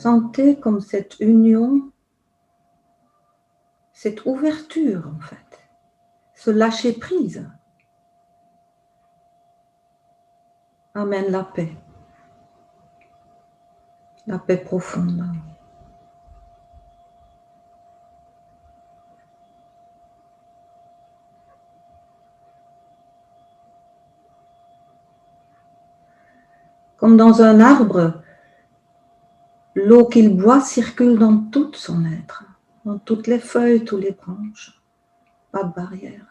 Sentez comme cette union, cette ouverture en fait, ce lâcher prise amène la paix profonde. Comme dans un arbre, l'eau qu'il boit circule dans tout son être, dans toutes les feuilles, toutes les branches, pas de barrière.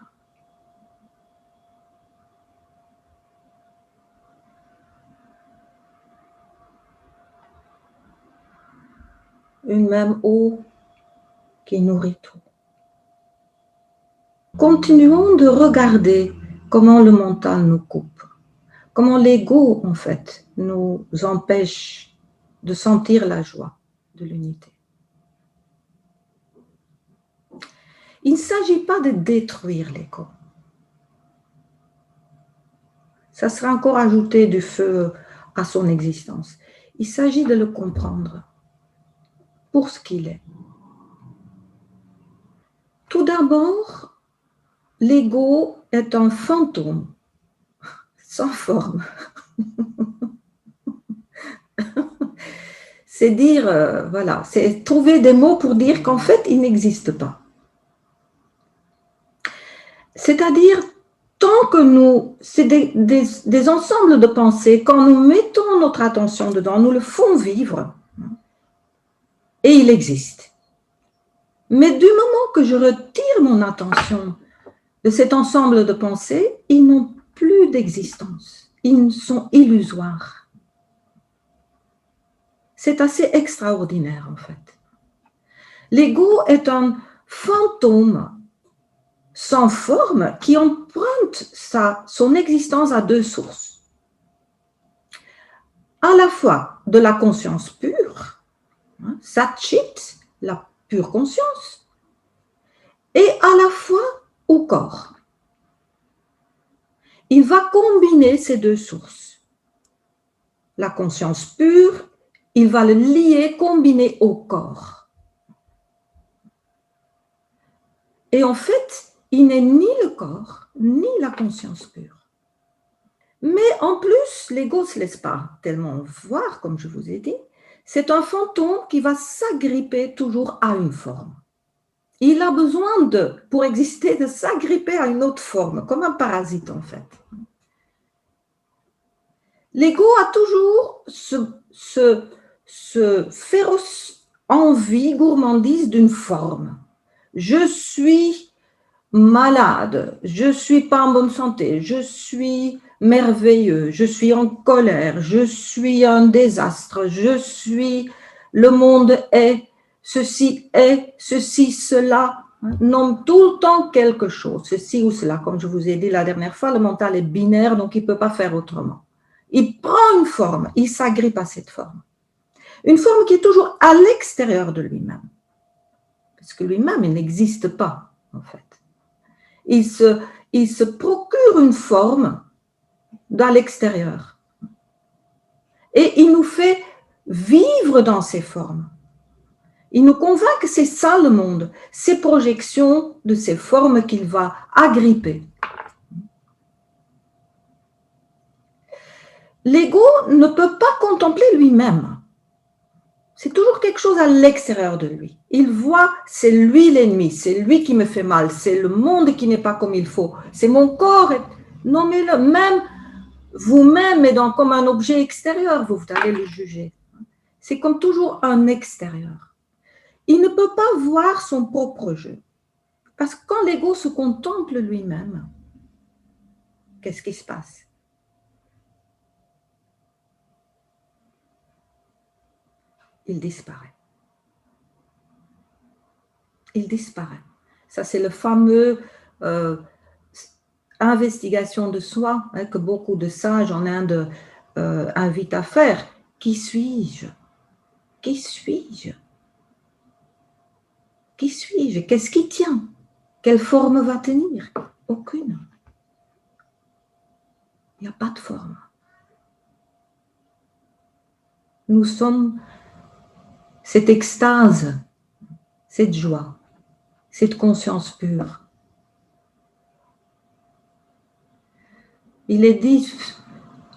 Une même eau qui nourrit tout. Continuons de regarder comment le mental nous coupe, comment l'ego, en fait, nous empêche de sentir la joie de l'unité. Il ne s'agit pas de détruire l'ego. Ça sera encore ajouter du feu à son existence. Il s'agit de le comprendre pour ce qu'il est. Tout d'abord, l'ego est un fantôme sans forme. C'est dire, voilà, c'est trouver des mots pour dire qu'en fait, il n'existe pas. C'est-à-dire, tant que nous, c'est des ensembles de pensées, quand nous mettons notre attention dedans, nous le font vivre, et il existe. Mais du moment que je retire mon attention de cet ensemble de pensées, ils n'ont plus d'existence. Ils sont illusoires. C'est assez extraordinaire, en fait. L'ego est un fantôme sans forme qui emprunte son existence à deux sources. À la fois de la conscience pure, Satchit, la pure conscience, et à la fois au corps. Il va combiner ces deux sources. La conscience pure, il va le lier, combiner au corps. Et en fait, il n'est ni le corps, ni la conscience pure. Mais en plus, l'ego ne se laisse pas tellement voir, comme je vous ai dit. C'est un fantôme qui va s'agripper toujours à une forme. Il a besoin pour exister, de s'agripper à une autre forme, comme un parasite en fait. L'ego a toujours ce féroce envie, gourmandise d'une forme. Je suis malade, je suis pas en bonne santé, je suis merveilleux, je suis en colère, je suis un désastre, le monde est, ceci, cela, nomme tout le temps quelque chose, ceci ou cela. Comme je vous ai dit la dernière fois, le mental est binaire, donc il ne peut pas faire autrement. Il prend une forme, il s'agrippe à cette forme. Une forme qui est toujours à l'extérieur de lui-même. Parce que lui-même, il n'existe pas, en fait. Il se procure une forme dans l'extérieur. Et il nous fait vivre dans ces formes. Il nous convainc que c'est ça le monde, ces projections de ces formes qu'il va agripper. L'ego ne peut pas contempler lui-même. C'est toujours quelque chose à l'extérieur de lui. Il voit, c'est lui l'ennemi, c'est lui qui me fait mal, c'est le monde qui n'est pas comme il faut, c'est mon corps. Nommez-le, même vous-même, mais comme un objet extérieur, vous allez le juger. C'est comme toujours un extérieur. Il ne peut pas voir son propre jeu. Parce que quand l'ego se contemple lui-même, qu'est-ce qui se passe? Il disparaît. Il disparaît. Ça, c'est le fameux investigation de soi que beaucoup de sages en Inde invitent à faire. Qui suis-je? Qui suis-je? Qui suis-je? Qu'est-ce qui tient? Quelle forme va tenir? Aucune. Il n'y a pas de forme. Nous sommes cette extase, cette joie, cette conscience pure. Il est dit,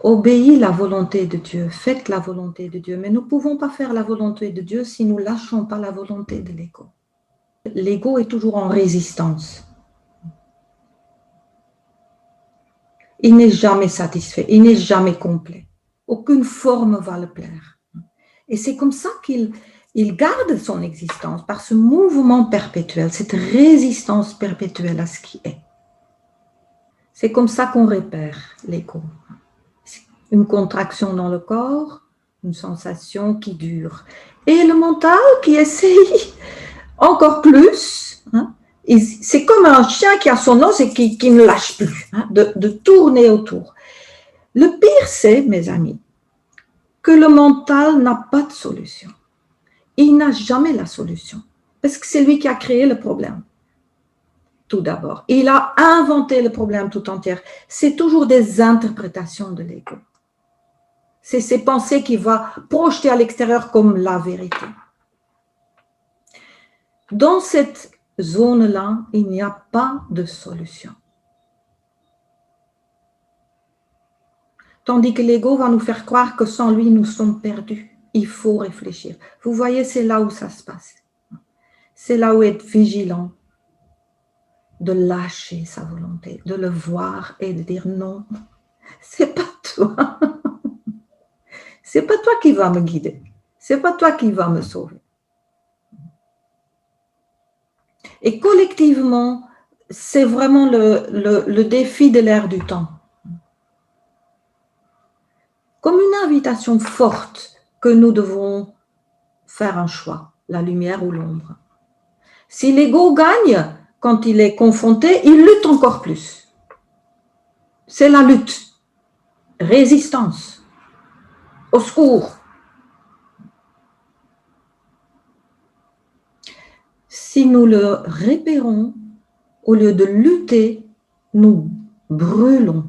obéis la volonté de Dieu, faites la volonté de Dieu, mais nous ne pouvons pas faire la volonté de Dieu si nous ne lâchons pas la volonté de l'ego. L'ego est toujours en résistance. Il n'est jamais satisfait, il n'est jamais complet. Aucune forme va le plaire. Et c'est comme ça qu'il garde son existence, par ce mouvement perpétuel, cette résistance perpétuelle à ce qui est. C'est comme ça qu'on repère l'ego. Une contraction dans le corps, une sensation qui dure. Et le mental qui essaye encore plus, hein, c'est comme un chien qui a son os et qui ne lâche plus, hein, de tourner autour. Le pire, c'est, mes amis, que le mental n'a pas de solution. Il n'a jamais la solution, parce que c'est lui qui a créé le problème. Tout d'abord, il a inventé le problème tout entier. C'est toujours des interprétations de l'ego. C'est ces pensées qu'il va projeter à l'extérieur comme la vérité. Dans cette zone-là, il n'y a pas de solution. Tandis que l'ego va nous faire croire que sans lui, nous sommes perdus. Il faut réfléchir. Vous voyez, c'est là où ça se passe. C'est là où être vigilant, de lâcher sa volonté, de le voir et de dire non, c'est pas toi. C'est pas toi qui va me guider. C'est pas toi qui va me sauver. Et collectivement, c'est vraiment le défi de l'ère du temps. Comme une invitation forte que nous devons faire un choix, la lumière ou l'ombre. Si l'ego gagne, quand il est confronté, il lutte encore plus. C'est la lutte. Résistance. Au secours. Si nous le repérons, au lieu de lutter, nous brûlons.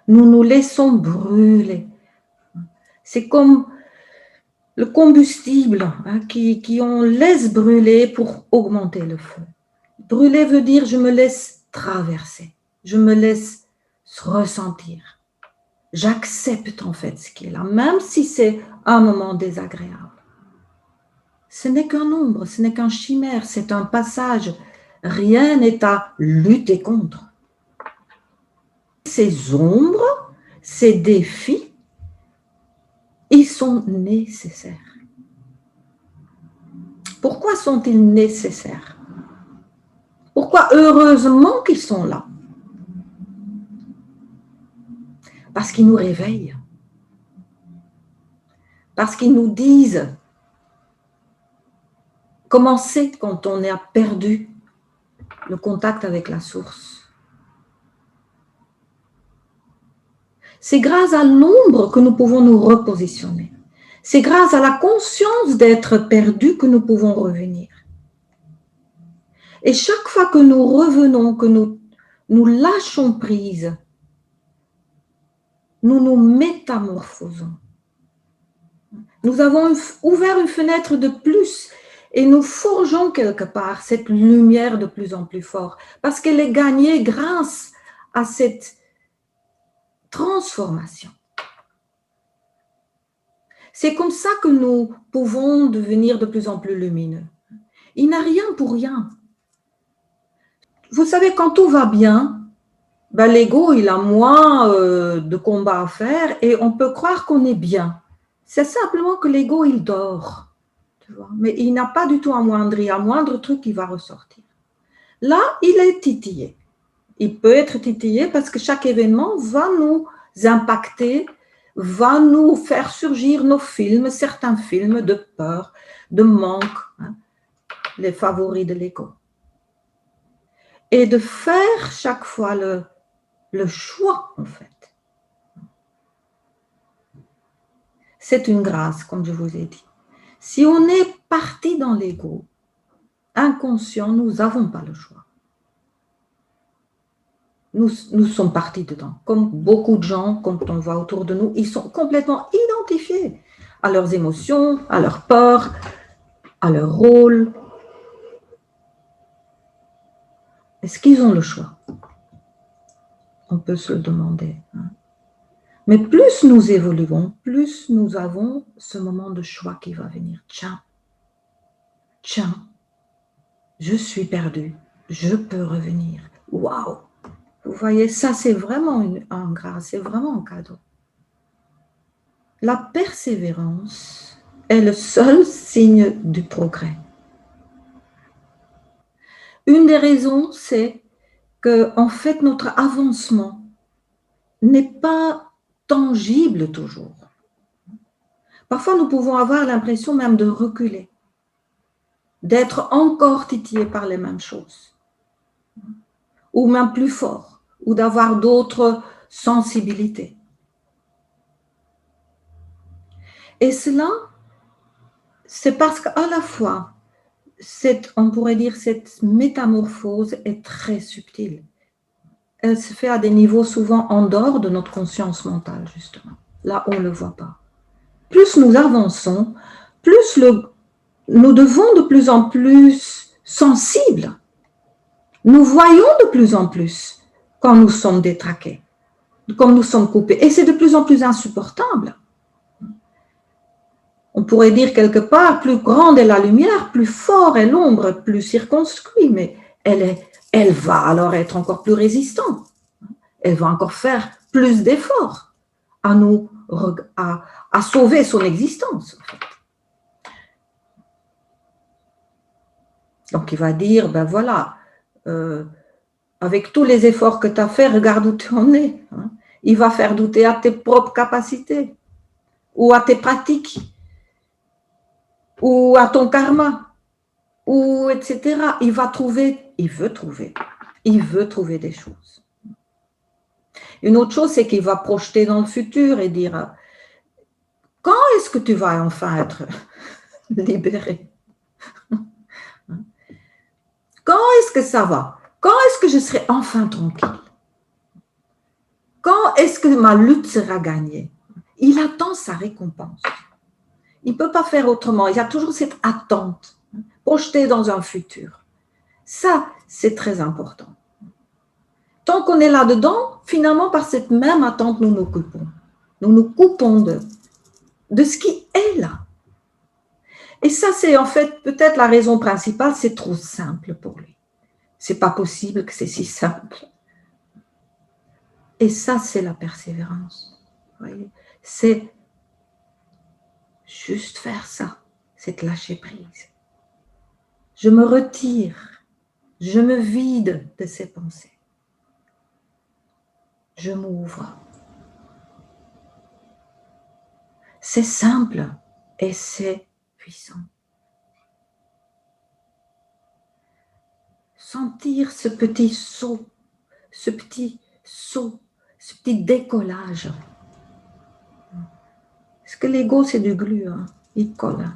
Nous nous laissons brûler. C'est comme le combustible qui on laisse brûler pour augmenter le feu. Brûler veut dire je me laisse traverser, je me laisse ressentir. J'accepte en fait ce qui est là, même si c'est un moment désagréable. Ce n'est qu'un ombre, ce n'est qu'un chimère, c'est un passage. Rien n'est à lutter contre. Ces ombres, ces défis, ils sont nécessaires. Pourquoi sont-ils nécessaires? Pourquoi heureusement qu'ils sont là? Parce qu'ils nous réveillent. Parce qu'ils nous disent comment c'est quand on a perdu le contact avec la source. C'est grâce à l'ombre que nous pouvons nous repositionner. C'est grâce à la conscience d'être perdu que nous pouvons revenir. Et chaque fois que nous revenons, que nous lâchons prise, nous nous métamorphosons. Nous avons ouvert une fenêtre de plus et nous forgeons quelque part cette lumière de plus en plus forte parce qu'elle est gagnée grâce à cette transformation. C'est comme ça que nous pouvons devenir de plus en plus lumineux. Il n'a rien pour rien. Vous savez, quand tout va bien, ben l'ego, il a moins de combats à faire et on peut croire qu'on est bien. C'est simplement que l'ego, il dort. Tu vois? Mais il n'a pas du tout amoindri. Il y a moindre truc qui va ressortir. Là, il est titillé. Il peut être titillé parce que chaque événement va nous impacter, va nous faire surgir nos films, certains films de peur, de manque, hein, les favoris de l'ego. Et de faire chaque fois le choix, en fait. C'est une grâce, comme je vous ai dit. Si on est parti dans l'ego, inconscient, nous n'avons pas le choix. Nous sommes partis dedans. Comme beaucoup de gens, quand on voit autour de nous, ils sont complètement identifiés à leurs émotions, à leurs peurs, à leur rôle. Est-ce qu'ils ont le choix? On peut se le demander. Mais plus nous évoluons, plus nous avons ce moment de choix qui va venir. Tiens, je suis perdu, je peux revenir. Waouh! Vous voyez, ça c'est vraiment un grâce, c'est vraiment un cadeau. La persévérance est le seul signe du progrès. Une des raisons, c'est que en fait notre avancement n'est pas tangible toujours. Parfois, nous pouvons avoir l'impression même de reculer, d'être encore titillé par les mêmes choses, ou même plus fort, ou d'avoir d'autres sensibilités. Et cela, c'est parce qu'à la fois, on pourrait dire cette métamorphose est très subtile. Elle se fait à des niveaux souvent en dehors de notre conscience mentale, justement. Là, on ne le voit pas. Plus nous avançons, plus nous devons de plus en plus sensibles. Nous voyons de plus en plus quand nous sommes détraqués, quand nous sommes coupés. Et c'est de plus en plus insupportable. On pourrait dire quelque part, plus grande est la lumière, plus fort est l'ombre, plus circonscrit, mais elle va alors être encore plus résistante. Elle va encore faire plus d'efforts à sauver son existence. En fait. Donc il va dire, ben voilà, avec tous les efforts que tu as fait, regarde où tu en es. Hein. Il va faire douter à tes propres capacités, ou à tes pratiques, ou à ton karma, ou etc. Il veut trouver des choses. Une autre chose, c'est qu'il va projeter dans le futur et dire, quand est-ce que tu vas enfin être libéré? Quand est-ce que ça va? Quand est-ce que je serai enfin tranquille? Quand est-ce que ma lutte sera gagnée? Il attend sa récompense. Il ne peut pas faire autrement. Il y a toujours cette attente, projetée dans un futur. Ça, c'est très important. Tant qu'on est là-dedans, finalement, par cette même attente, nous nous coupons. Nous nous coupons de ce qui est là. Et ça, c'est en fait peut-être la raison principale, c'est trop simple pour lui. C'est pas possible que c'est si simple. Et ça, c'est la persévérance. Vous voyez, c'est juste faire ça, c'est lâcher prise. Je me retire, je me vide de ces pensées. Je m'ouvre. C'est simple et c'est puissant. Sentir ce petit saut, ce petit décollage. Parce que l'ego, c'est du glu, hein. Il colle.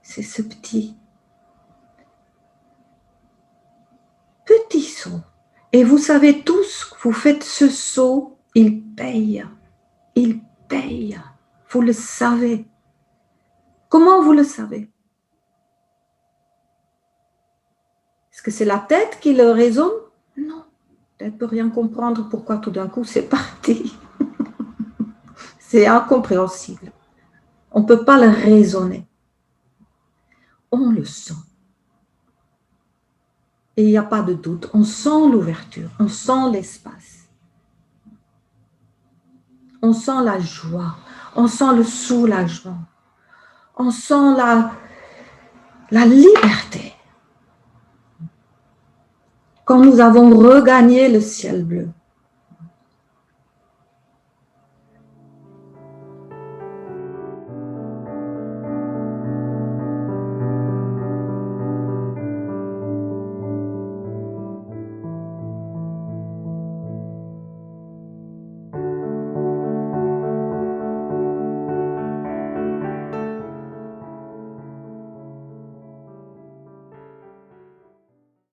C'est ce petit saut. Et vous savez tous, vous faites ce saut, il paye. Il paye. Vous le savez. Comment vous le savez? Est-ce que c'est la tête qui le raisonne? Non. Elle ne peut rien comprendre pourquoi tout d'un coup c'est parti. C'est incompréhensible. On ne peut pas le raisonner. On le sent. Et il n'y a pas de doute. On sent l'ouverture. On sent l'espace. On sent la joie. On sent le soulagement. On sent la liberté. Quand nous avons regagné le ciel bleu,